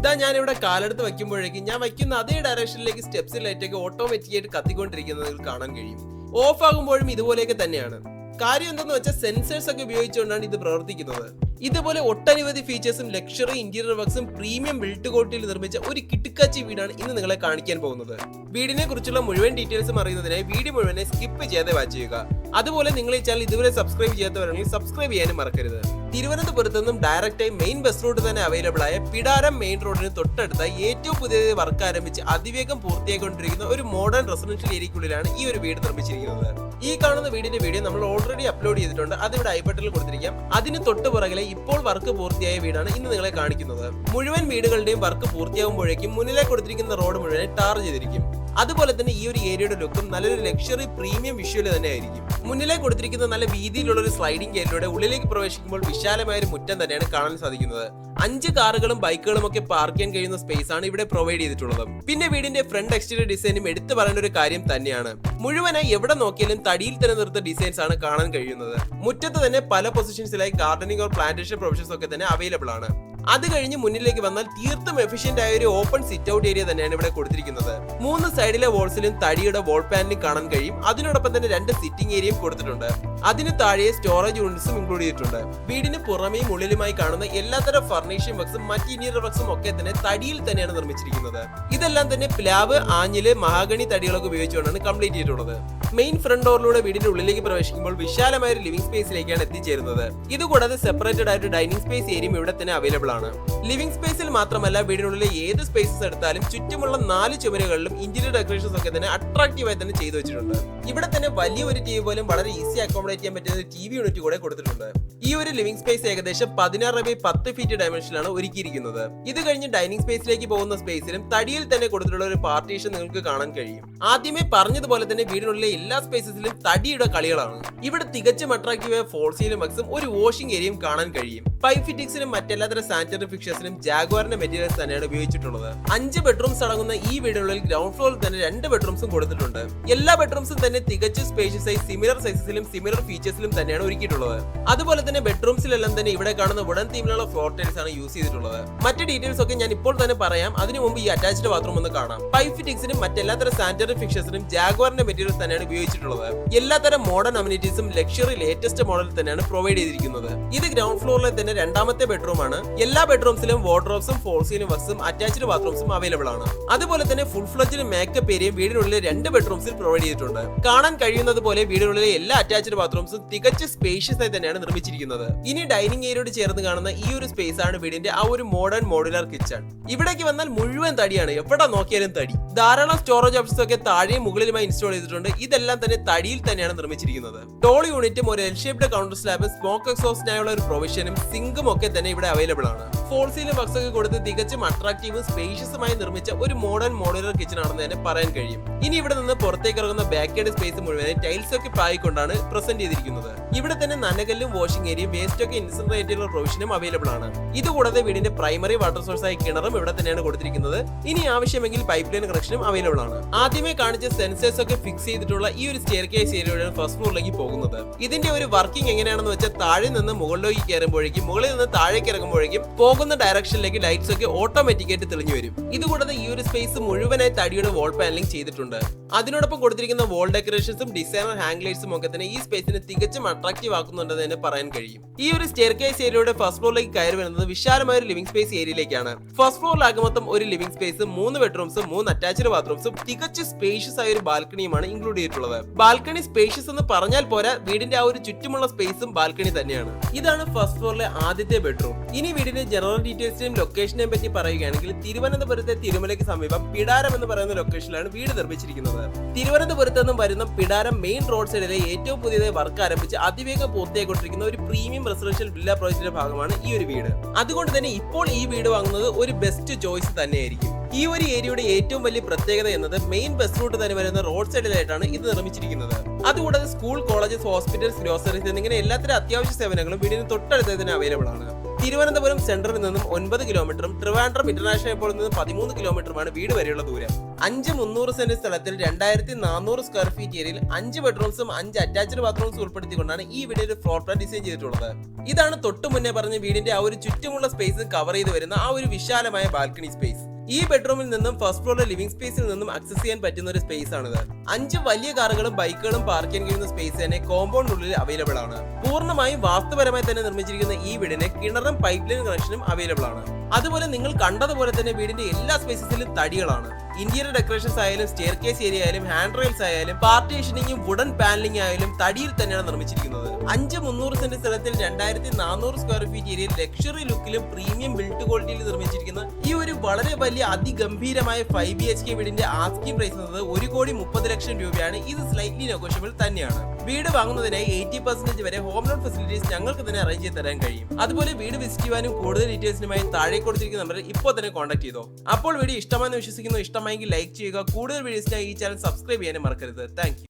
ഇതാ ഞാൻ ഇവിടെ കാലെടുത്ത് വയ്ക്കുമ്പോഴേക്കും ഞാൻ വയ്ക്കുന്ന അതേ ഡയറക്ഷനിലേക്ക് സ്റ്റെപ്സ് ലൈറ്റൊക്കെ ഓട്ടോമാറ്റിക്കായിട്ട് കത്തിക്കൊണ്ടിരിക്കുന്നത് നിങ്ങൾക്ക് കാണാൻ കഴിയും. ഓഫ് ആകുമ്പോഴും ഇതുപോലെയൊക്കെ തന്നെയാണ്. കാര്യം എന്തെന്ന് വെച്ചാൽ സെൻസേഴ്സ് ഒക്കെ ഉപയോഗിച്ചുകൊണ്ടാണ് ഇത് പ്രവർത്തിക്കുന്നത്. ഇതുപോലെ ഒട്ടനവധി ഫീച്ചേഴ്സും ലക്ഷറി ഇന്റീരിയർ വർക്ക്സും പ്രീമിയം ബിൽഡ് ക്വാളിറ്റിയിൽ നിർമ്മിച്ച ഒരു കിടുക്കാച്ചി വീടാണ് ഇന്ന് നിങ്ങളെ കാണിക്കാൻ പോകുന്നത്. വീടിനെ കുറിച്ചുള്ള മുഴുവൻ ഡീറ്റെയിൽസും അറിയുന്നതിനായി വീഡിയോ മുഴുവനെ സ്കിപ്പ് ചെയ്യാതെ വാച്ച് ചെയ്യുക. അതുപോലെ നിങ്ങൾ ഈ ചാനൽ ഇതുവരെ സബ്സ്ക്രൈബ് ചെയ്യാത്തവരാണെങ്കിൽ സബ്സ്ക്രൈബ് ചെയ്യാനും മറക്കരുത്. തിരുവനന്തപുരത്ത് നിന്നും ഡയറക്റ്റായി മെയിൻ ബസ് റൂട്ട് തന്നെ അവൈലബിൾ ആയ പിടാരം മെയിൻ റോഡിന് തൊട്ടടുത്തായി ഏറ്റവും പുതിയ വർക്ക് ആരംഭിച്ച് അതിവേഗം പൂർത്തിയായിക്കൊണ്ടിരിക്കുന്ന ഒരു മോഡേൺ റെസിഡൻഷ്യൽ ഏരിയക്കുള്ളിലാണ് ഈ ഒരു വീട് നിർമ്മിച്ചിരിക്കുന്നത്. ഈ കാണുന്ന വീടിന്റെ വീഡിയോ നമ്മൾ ഓൾറെഡി അപ്ലോഡ് ചെയ്തിട്ടുണ്ട്. അതിവിടെ ഐ ബട്ടണിൽ കൊടുത്തിരിക്കാം. അതിന് തൊട്ട് പുറകിലെ ഇപ്പോൾ വർക്ക് പൂർത്തിയായ വീടാണ് ഇന്ന് നിങ്ങളെ കാണിക്കുന്നത്. മുഴുവൻ വീടുകളുടെയും വർക്ക് പൂർത്തിയാകുമ്പോഴേക്കും മുന്നിലേക്ക് കൊടുത്തിരിക്കുന്ന റോഡ് മുഴുവൻ ടാർ ചെയ്തിരിക്കും. അതുപോലെ തന്നെ ഈ ഒരു ഏരിയയുടെ ലുക്കും നല്ലൊരു ലക്ഷറി പ്രീമിയം വിഷ്വൽ തന്നെ ആയിരിക്കും. മുന്നിലേക്ക് കൊടുത്തിരിക്കുന്ന നല്ല വീതിയിലുള്ള ഒരു സ്ലൈഡിംഗ് ഗേറ്റിലൂടെ ഉള്ളിലേക്ക് പ്രവേശിക്കുമ്പോൾ വിശാലമായ ഒരു മുറ്റം തന്നെയാണ് കാണാൻ സാധിക്കുന്നത്. 5 കാറുകളും ബൈക്കുകളും ഒക്കെ പാർക്ക് ചെയ്യാൻ കഴിയുന്ന സ്പേസ് ആണ് ഇവിടെ പ്രൊവൈഡ് ചെയ്തിട്ടുള്ളത്. പിന്നെ വീടിന്റെ ഫ്രണ്ട് എക്സ്റ്റീരിയർ ഡിസൈനും എടുത്തു പറയേണ്ട ഒരു കാര്യം തന്നെയാണ്. മുഴുവനായി എവിടെ നോക്കിയാലും തടിയിൽ തന്നെ നിർത്ത ഡിസൈൻസ് ആണ് കാണാൻ കഴിയുന്നത്. മുറ്റത്ത് തന്നെ പല പൊസിഷൻസിലായി ഗാർഡനിങ് ഓർ പ്ലാന്റേഷൻ പ്രൊഫഷൻസ് ഒക്കെ തന്നെ അവൈലബിൾ ആണ്. അത് കഴിഞ്ഞ് മുന്നിലേക്ക് വന്നാൽ തീർത്തും എഫിഷ്യന്റ് ആയ ഒരു ഓപ്പൺ സിറ്റ് ഔട്ട് ഏരിയ തന്നെയാണ് ഇവിടെ കൊടുത്തിരിക്കുന്നത്. 3 സൈഡിലെ വാൾസിലും തടിയുടെ വാൾ പാനലും കാണാൻ കഴിയും. അതിനോടൊപ്പം തന്നെ 2 സിറ്റിംഗ് ഏരിയയും കൊടുത്തിട്ടുണ്ട്. അതിന് താഴെ സ്റ്റോറേജ് യൂണിറ്റ്സും ഇൻക്ലൂഡ് ചെയ്തിട്ടുണ്ട്. വീടിന് പുറമേയും ഉള്ളിലുമായി കാണുന്ന എല്ലാത്തരം ഫർണിഷിംഗ് വർക്ക്സും മറ്റ് ഇന്റീരിയർ വർക്ക്സും ഒക്കെ തന്നെ തടിയിൽ തന്നെയാണ് നിർമ്മിച്ചിരിക്കുന്നത്. ഇതെല്ലാം തന്നെ പ്ലാവ്, ആഞ്ഞില്, മഹാഗണി തടികളൊക്കെ ഉപയോഗിച്ചുകൊണ്ടാണ് കംപ്ലീറ്റ് ചെയ്തിട്ടുള്ളത്. മെയിൻ ഫ്രണ്ട് ഡോറിലൂടെ വീടിന്റെ ഉള്ളിലേക്ക് പ്രവേശിക്കുമ്പോൾ വിശാലമായ ഒരു ലിവിംഗ് സ്പേസിലേക്കാണ് എത്തിച്ചേരുന്നത്. ഇതുകൂടാതെ സെപ്പറേറ്റഡ് ആയിട്ട് ഡൈനിങ് സ്പേസ് ഏരിയയും ഇവിടെ തന്നെ അവൈലബിൾ ആണ്. ലിവിംഗ് സ്പേസിൽ മാത്രമല്ല വീടിനുള്ളിലെ ഏത് സ്പേസസ് എടുത്താലും ചുറ്റുമുള്ള 4 ചുമരുകളിലും ഇന്റീരിയർ ഡെക്കറേഷൻസ് ഒക്കെ തന്നെ അട്രാക്റ്റീവായി തന്നെ ചെയ്തു വെച്ചിട്ടുണ്ട്. ഇവിടെ തന്നെ വലിയ ഒരു ടി വി പോലും വളരെ ഈസി അക്കോമഡേറ്റ് ചെയ്യാൻ പറ്റുന്ന ഒരു ടി വി യൂണിറ്റ് കൂടെ കൊടുത്തിട്ടുണ്ട്. ഈ ഒരു ലിവിംഗ് സ്പേസ് ഏകദേശം 16x10 ഫീറ്റ് ഡയമെൻഷനിലാണ് ഒരുക്കിയിരിക്കുന്നത്. ഇത് കഴിഞ്ഞ് ഡൈനിങ് സ്പേസിലേക്ക് പോകുന്ന സ്പേസിലും തടിയിൽ തന്നെ കൊടുത്തിട്ടുള്ള ഒരു പാർട്ടീഷൻ നിങ്ങൾക്ക് കാണാൻ കഴിയും. ആദ്യമേ പറഞ്ഞതുപോലെ തന്നെ വീടിനുള്ളിലെ എല്ലാ സ്പേസസിലും തടിയുടെ കളികളാണ്. ഇവിടെ തികച്ചും അട്രാക്റ്റീവായ ഫോൾ സീലിംഗ് വർക്ക്സും ഒരു വാഷിംഗ് ഏരിയയും കാണാൻ കഴിയും. പൈപ്പ് ഫിറ്റിംഗ്സിനും മറ്റെല്ലാത്തരം സാനിറ്ററി ഫിക്സേഴ്സിനും ജാഗ്വാറിന്റെ മെറ്റീരിയൽസ് തന്നെയാണ് ഉപയോഗിച്ചിട്ടുള്ളത്. 5 ബെഡ്റൂംസ് അടങ്ങുന്ന ഈ വീടുകളിൽ ഗ്രൗണ്ട് ഫ്ലോറിൽ തന്നെ 2 ബെഡ്റൂംസും കൊടുത്തിട്ടുണ്ട്. എല്ലാ ബെഡ്റൂംസും തന്നെ തികച്ചും സ്പേഷ്യസ് ആയി സിമിലർ സൈസസിലും സിമിലർ ഫീച്ചേഴ്സിലും തന്നെയാണ് ഒരുക്കിയിട്ടുള്ളത്. അതുപോലെ തന്നെ ബെഡ്റൂംസിലെല്ലാം തന്നെ ഇവിടെ കാണുന്ന വുഡൻ തീമിലുള്ള ഫ്ലോർ ടൈൽസ് ആണ് യൂസ് ചെയ്തിട്ടുള്ളത്. മറ്റ് ഡീറ്റെയിൽസ് ഒക്കെ ഞാൻ ഇപ്പോൾ തന്നെ പറയാം. അതിനു മുമ്പ് ഈ അറ്റാച്ച്ഡ് ബാത്റൂം ഒന്ന് കാണാം. പൈപ്പ് ഫിറ്റിംഗ്സിനും മറ്റെല്ലാത്തരം സാനിറ്ററി ഫിക്സേഴ്സിനും ജാഗ്വാറിന്റെ മെറ്റീരിയൽസ് തന്നെയാണ് ഉപയോഗിച്ചിട്ടുള്ളത്. എല്ലാത്തരം മോഡേൺ അമ്യൂണിറ്റീസും ലക്ഷറി ലേറ്റസ്റ്റ് മോഡൽ തന്നെയാണ് പ്രൊവൈഡ് ചെയ്തിരിക്കുന്നത്. ഇത് ഗ്രൗണ്ട് ഫ്ലോറിലെ തന്നെ രണ്ടാമത്തെ ബെഡ്റൂം ആണ്. എല്ലാ ബെഡ്റൂംസിലും വാർഡ്രോബ്സും ഫോൾ സീലിംഗ് വർക്ക്സും അറ്റാച്ച്ഡ് ബാത്റൂംസും അവൈലബിൾ ആണ്. അതുപോലെ തന്നെ ഫുൾ ഫ്ലെഡ്ജ്ഡ് മേക്കപ്പ് ഏരിയയും വീടിനുള്ളിലെ 2 ബെഡ്റൂംസിൽ പ്രൊവൈഡ് ചെയ്തിട്ടുണ്ട്. കാണാൻ കഴിയുന്നത് പോലെ വീടിനുള്ളിലെ എല്ലാ അറ്റാച്ച്ഡ് ബാത്റൂംസും തികച്ചും സ്പേഷ്യസ് ആയി തന്നെയാണ് നിർമ്മിച്ചിരിക്കുന്നത്. ഇനി ഡൈനിങ് ഏരിയയോട് ചേർന്ന് കാണുന്ന ഈ ഒരു സ്പേസ് ആണ് വീടിന്റെ ആ ഒരു മോഡേൺ മോഡുലാർ കിച്ചൺ. ഇവിടേക്ക് വന്നാൽ മുഴുവൻ തടിയാണ്. എവിടെ നോക്കിയാലും തടി. ധാരാളം സ്റ്റോറേജ് ഓപ്ഷൻസ് ഒക്കെ താഴെയും മുകളിലുമായി ഇൻസ്റ്റാൾ ചെയ്തിട്ടുണ്ട്. ഇതെല്ലാം തന്നെ തടിയിൽ തന്നെയാണ് നിർമ്മിച്ചിരിക്കുന്നത്. ടോൾ യൂണിറ്റും ഒരു എൽ ഷേപ്ഡ് കൗണ്ടർ സ്ലാബും സ്മോക്ക് എക്സോസ്റ്റിനായുള്ള ഒരു പ്രൊവിഷനും സിങ്കും ഒക്കെ തന്നെ ഇവിടെ അവൈലബിൾ ആണ്. ഫോൾ സീലിംഗ് വർക്ക്സ് ഒക്കെ കൊടുത്ത് തികച്ചും അട്രാക്റ്റീവും സ്പേഷ്യസുമായി നിർമ്മിച്ച ഒരു മോഡേൺ മോഡുലർ കിച്ചൺ ആണെന്ന് തന്നെ പറയാൻ കഴിയും. ഇനി ഇവിടെ നിന്ന് പുറത്തേക്ക് ഇറങ്ങുന്ന ബാക്ക് യാർഡ് സ്പേസ് മുഴുവൻ ടൈൽസ് ഒക്കെ പായിക്കൊണ്ടാണ് പ്രസന്റ് ചെയ്തിരിക്കുന്നത്. ഇവിടെ തന്നെ നനകല്ലും വാഷിംഗ് ഏരിയയും വേസ്റ്റ് ഒക്കെ ഇൻസിനറേറ്റ് ചെയ്യുന്ന പ്രൊവിഷനും അവൈലബിൾ ആണ്. ഇതുകൂടാതെ വീടിന്റെ പ്രൈമറി വാട്ടർ സോഴ്സ് ആയി കിണറും ഇവിടെ തന്നെയാണ് കൊടുത്തിരിക്കുന്നത്. ഇനി ആവശ്യമെങ്കിൽ പൈപ്പ് ലൈൻ കണക്ഷനും അവൈലബിൾ ആണ്. ആദ്യമേ കാണിച്ച സെൻസേഴ്സ് ഒക്കെ ഫിക്സ് ചെയ്തിട്ടുള്ള ഈ ഒരു സ്റ്റെയർകേസ് ഏരിയയാണ് ഫസ്റ്റ് ഫ്ലോറിലേക്ക് പോകുന്നത്. ഇതിന്റെ ഒരു വർക്കിംഗ് എങ്ങനെയാണെന്ന് വെച്ചാൽ താഴെ നിന്ന് മുകളിലേക്ക് കയറുമ്പോഴേക്കും മുകളിൽ നിന്ന് താഴേക്ക് ഇറങ്ങുമ്പോഴേക്കും പോകുന്ന ഡയറക്ഷനിലേക്ക് ലൈറ്റ്സ് ഒക്കെ ഓട്ടോമാറ്റിക്കായിട്ട് തെളിഞ്ഞു വരും. ഇതുകൂടാതെ ഈ ഒരു സ്പേസ് മുഴുവനായി തടിയുടെ വാൾ പാനലിംഗ് ചെയ്തിട്ടുണ്ട്. അതിനോടൊപ്പം കൊടുത്തിരിക്കുന്ന വാൾ ഡെക്കറേഷൻസും ഡിസൈനർ ഹാങ് ലൈറ്റ്സും ഒക്കെ തന്നെ ഈ സ്പേസിനെ തികച്ചും അട്രാക്റ്റീവ് ആക്കുന്നുണ്ടെന്ന് തന്നെ പറയാൻ കഴിയും. ഈ ഒരു സ്റ്റെയർകേസ് ഏരിയയുടെ ഫസ്റ്റ് ഫ്ലോറിലേക്ക് കയറി വരുന്നത് വിശാലമായ ഒരു ലിവിംഗ് സ്പേസ് ഏരിയയിലേക്കാണ്. ഫസ്റ്റ് ഫ്ലോറിലാകെ മൊത്തം ഒരു ലിവിംഗ് സ്പേസും 3 ബെഡ്റൂംസും 3 അറ്റാച്ച്ഡ് ബാത്റൂംസും തികച്ചും സ്പേഷ്യസ് ആയ ഒരു ബാൽക്കണിയുമാണ് ഇൻക്ലൂഡ് ചെയ്തിട്ടുള്ളത്. ബാൽക്കണി സ്പേഷ്യസ് എന്ന് പറഞ്ഞാൽ പോരാ, വീടിന്റെ ആ ഒരു ചുറ്റുമുള്ള സ്പേസും ബാൽക്കണി തന്നെയാണ്. ഇതാണ് ഫസ്റ്റ് ഫ്ലോറിലെ ആദ്യത്തെ ബെഡ്റൂം. ഇനി വീടിന്റെ ജനറൽ ഡീറ്റെയിൽസിനെയും ലൊക്കേഷനെയും പറ്റി പറയുകയാണെങ്കിൽ തിരുവനന്തപുരത്തെ തിരുമലയ്ക്ക് സമീപം പിടാരം എന്ന് പറയുന്ന ലൊക്കേഷനിലാണ് വീട് നിർമ്മിച്ചിരിക്കുന്നത്. തിരുവനന്തപുരത്ത് നിന്നും വരുന്ന പിടാരം മെയിൻ റോഡ് സൈഡിലെ ഏറ്റവും പുതിയതായി വർക്ക് ആരംഭിച്ച് അതിവേഗം പൂർത്തിയായിക്കൊണ്ടിരിക്കുന്ന ഒരു പ്രീമിയം റെസിഡൻഷ്യൽ വില്ല പ്രോജക്റ്റിന്റെ ഭാഗമാണ് ഈ ഒരു വീട്. അതുകൊണ്ട് തന്നെ ഇപ്പോൾ ഈ വീട് വാങ്ങുന്നത് ഒരു ബെസ്റ്റ് ചോയ്സ് തന്നെയായിരിക്കും. ഈ ഒരു ഏരിയയുടെ ഏറ്റവും വലിയ പ്രത്യേകത എന്നത് മെയിൻ ബസ് റൂട്ട് തന്നെ വരുന്ന റോഡ് സൈഡിലായിട്ടാണ് ഇത് നിർമ്മിച്ചിരിക്കുന്നത്. അതുകൂടാതെ സ്കൂൾ, കോളേജസ്, ഹോസ്പിറ്റൽസ്, ഗ്രോസറീസ് എന്നിങ്ങനെ എല്ലാത്തരം അത്യാവശ്യ സേവനങ്ങളും വീടിന് തൊട്ടടുത്ത് തന്നെ അവൈലബിൾ ആണ്. തിരുവനന്തപുരം സെൻട്രലിൽ നിന്നും 9 കിലോമീറ്ററും ട്രിവാൻഡ്രം ഇന്റർനാഷണൽ എയർപോർട്ടിൽ നിന്ന് 13 കിലോമീറ്ററുമാണ് വീട് വരെയുള്ള ദൂരം. 300 സെന്റ് സ്ഥലത്തിൽ 2400 സ്ക്വയർ ഫീറ്റ് ഏരിയയിൽ 5 ബെഡ്റൂംസും 5 അറ്റാച്ച്ഡ് ബാത്റൂംസും ഉൾപ്പെടുത്തിക്കൊണ്ടാണ് ഈ വീടിന്റെ ഒരു ഫ്ലോർ പ്ലാൻ ഡിസൈൻ ചെയ്തിട്ടുള്ളത്. ഇതാണ് തൊട്ടു മുന്നേ പറഞ്ഞ വീടിന്റെ ആ ഒരു ചുറ്റുമുള്ള സ്പേസ് കവർ ചെയ്ത് വരുന്ന ആ ഒരു വിശാലമായ ബാൽക്കണി സ്പേസ്. ഈ ബെഡ്റൂമിൽ നിന്നും ഫസ്റ്റ് ഫ്ലോറിലെ ലിവിംഗ് സ്പേസിൽ നിന്നും ആക്സസ് ചെയ്യാൻ പറ്റുന്ന ഒരു സ്പേസ് ആണിത്. 5 വലിയ കാറുകളും ബൈക്കുകളും പാർക്ക് ചെയ്യാൻ കഴിയുന്ന സ്പേസ് തന്നെ കോമ്പൗണ്ടിനുള്ളിൽ അവൈലബിൾ ആണ്. പൂർണ്ണമായും വാസ്തുപരമായി തന്നെ നിർമ്മിച്ചിരിക്കുന്ന ഈ വീടിന് കിണറും പൈപ്പ് ലൈൻ കണക്ഷനും അവൈലബിൾ ആണ്. അതുപോലെ നിങ്ങൾ കണ്ടതുപോലെ തന്നെ വീടിന്റെ എല്ലാ സ്പേസസിലും തടികളാണ്. ഇന്റീരിയർ ഡെക്കറേഷൻസ് ആയാലും സ്റ്റെയർ കേസ് ഏരിയ ആയാലും ഹാൻഡ് റെയിൽസ് ആയാലും പാർട്ടീഷനിങ്ങും വുഡൻ പാനലിംഗ് ആയാലും തടിയിൽ തന്നെയാണ് നിർമ്മിച്ചിരിക്കുന്നത്. 300 സെന്റ് സ്ഥലത്തിൽ 2400 സ്ക്വയർ ഫീറ്റ് ഏരിയയിൽ ലക്ഷറി ലുക്കിലും പ്രീമിയം ബിൽഡ് ക്വാളിറ്റിയിൽ നിർമ്മിച്ചിരിക്കുന്ന ഈ ഒരു വളരെ വലിയ അതിഗംഭീരമായ 5 BHK വീടിന്റെ ആസ്കിംഗ് പ്രൈസ് എന്നത് 1,30,00,000 രൂപയാണ്. ഇത് സ്ലൈറ്റ്ലി നെഗോഷ്യബിൾ തന്നെയാണ്. വീട് വാങ്ങുന്നതിനായി 80% വരെ ഹോം ലോൺ ഫെസിലിറ്റീസ് ഞങ്ങൾക്ക് തന്നെ അറേഞ്ച് ചെയ്ത് തരാൻ കഴിയും. അതുപോലെ വീട് വിസിറ്റ് ചെയ്യാനും കൂടുതൽ ഡീറ്റെയിൽസിനുമായി താഴെ കൊടുത്തിരിക്കുന്ന നമ്പറിൽ ഇപ്പോൾ തന്നെ കോൺടാക്ട് ചെയ്തോ. അപ്പോൾ വീഡിയോ ഇഷ്ടമാണെന്ന് വിശ്വസിക്കുന്നു. ഇഷ്ടമായെങ്കിൽ ലൈക്ക് ചെയ്യുക. കൂടുതൽ വീഡിയോസിനായി ഈ ചാനൽ സബ്സ്ക്രൈബ് ചെയ്യാനും മറക്കരുത്. Thank you.